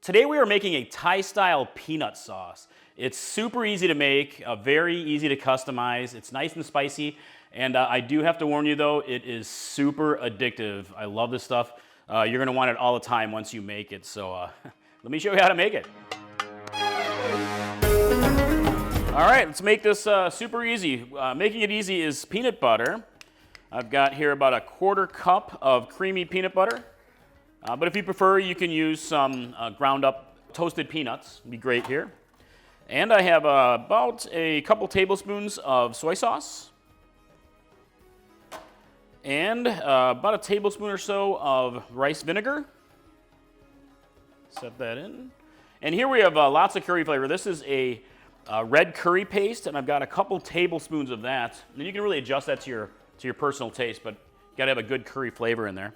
Today we are making a Thai-style peanut sauce. It's super easy to make, very easy to customize. It's nice and spicy, and I do have to warn you though, it is super addictive. I love this stuff. You're gonna want it all the time once you make it, so let me show you how to make it. All right, let's make this super easy. Making it easy is peanut butter. I've got here about a 1/4 cup of creamy peanut butter. But if you prefer, you can use some ground up toasted peanuts. It'd be great here. And I have about a couple tablespoons of soy sauce. And about a tablespoon or so of rice vinegar. Set that in. And here we have lots of curry flavor. This is a red curry paste, and I've got a couple tablespoons of that. And you can really adjust that to your personal taste, but you gotta have a good curry flavor in there.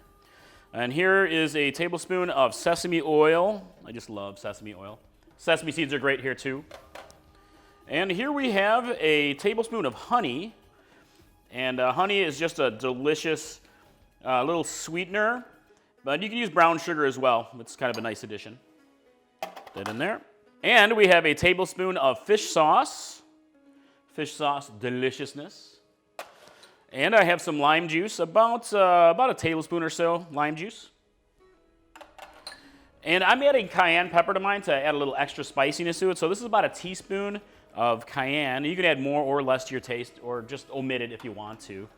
And here is a tablespoon of sesame oil. I just love sesame oil. Sesame seeds are great here too. And here we have a tablespoon of honey. And honey is just a delicious little sweetener, but you can use brown sugar as well. It's kind of a nice addition. Put that in there. And we have a tablespoon of fish sauce deliciousness. And I have some lime juice, about a tablespoon or so lime juice. And I'm adding cayenne pepper to mine to add a little extra spiciness to it. So this is about a teaspoon of cayenne. You can add more or less to your taste, or just omit it if you want to.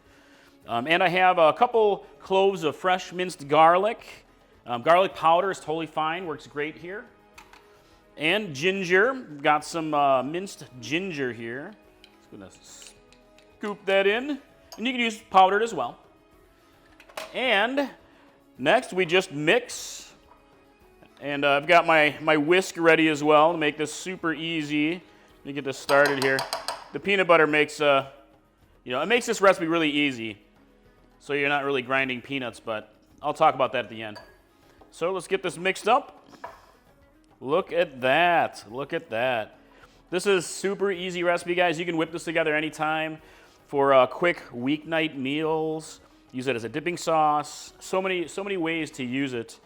And I have a couple cloves of fresh minced garlic. Garlic powder is totally fine, works great here. And ginger, got some minced ginger here. Just gonna scoop that in. And you can use powdered as well. And next we just mix. And I've got my whisk ready as well to make this super easy. Let me get this started here. The peanut butter makes, it makes this recipe really easy. So you're not really grinding peanuts, but I'll talk about that at the end. So let's get this mixed up. Look at that, look at that. This is super easy recipe, guys. You can whip this together anytime for quick weeknight meals. Use it as a dipping sauce. So many ways to use it.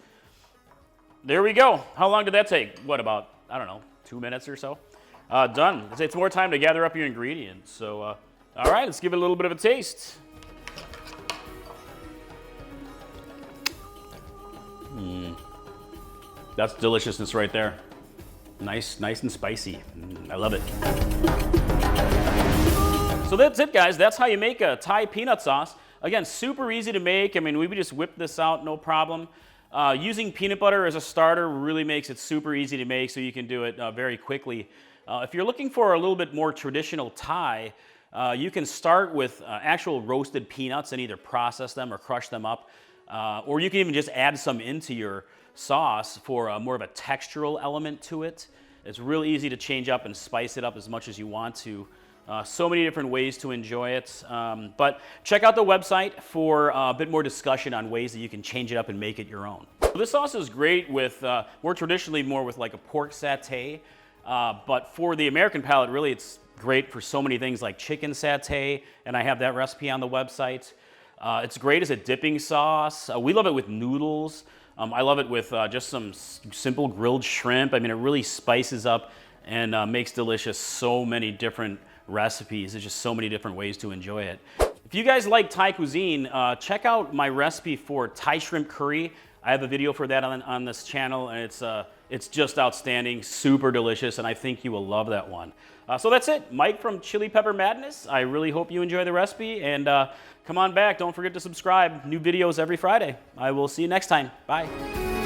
There we go. How long did that take? What, about, I don't know, 2 minutes or so? Done. It's more time to gather up your ingredients. So, all right, let's give it a little bit of a taste. That's deliciousness right there. Nice and spicy. I love it. So that's it, guys. That's how you make a Thai peanut sauce. Again, super easy to make. I mean, we would just whip this out, no problem. Using peanut butter as a starter really makes it super easy to make, so you can do it very quickly. If you're looking for a little bit more traditional Thai, you can start with actual roasted peanuts and either process them or crush them up. Or you can even just add some into your sauce for more of a textural element to it. It's real easy to change up and spice it up as much as you want to. So many different ways to enjoy it. But check out the website for a bit more discussion on ways that you can change it up and make it your own. This sauce is great with, more traditionally, more with like a pork satay. But for the American palate, really it's great for so many things like chicken satay, and I have that recipe on the website. It's great as a dipping sauce. We love it with noodles. I love it with just some simple grilled shrimp. I mean, it really spices up and makes delicious so many different recipes. There's just so many different ways to enjoy it. If you guys like Thai cuisine, check out my recipe for Thai shrimp curry. I have a video for that on this channel, and it's just outstanding, super delicious, and I think you will love that one. So that's it. Mike from Chili Pepper Madness. I really hope you enjoy the recipe, and come on back. Don't forget to subscribe. New videos every Friday. I will see you next time. Bye.